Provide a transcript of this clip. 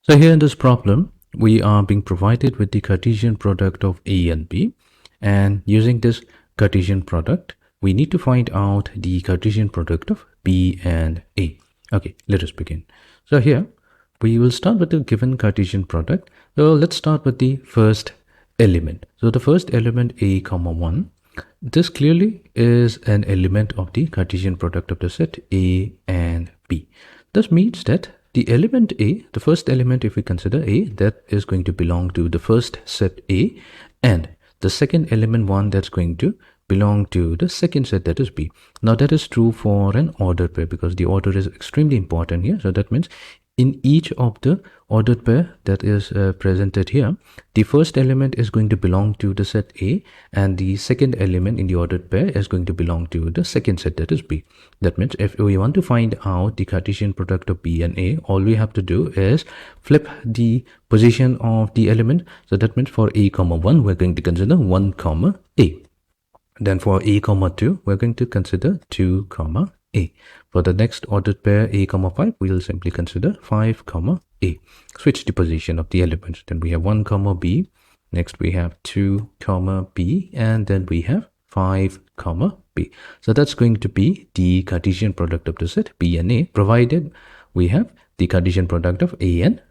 So here in this problem, we are being provided with the Cartesian product of A and B. And using this Cartesian product, we need to find out the Cartesian product of B and A. Okay, let us begin. So here, we will start with the given Cartesian product. So let's start with the first element. So the first element A comma 1. This clearly is an element of the Cartesian product of the set A and B. This means that the element A, the first element if we consider A, that is going to belong to the first set A, and the second element 1 that's going to belong to the second set, that is B. Now that is true for an ordered pair because the order is extremely important here. So that means in each of the ordered pair that is presented here, the first element is going to belong to the set A and the second element in the ordered pair is going to belong to the second set, that is B. That means if we want to find out the Cartesian product of B and A, all we have to do is flip the position of the element. So that means for A comma 1, we're going to consider 1 comma A. Then for A comma 2, we're going to consider 2 comma A. For the next ordered pair A comma 5, we'll simply consider 5 comma A. Switch the position of the elements. Then we have 1 comma B. Next we have 2 comma B. And then we have 5 comma B. So that's going to be the Cartesian product of the set B and A, provided we have the Cartesian product of A and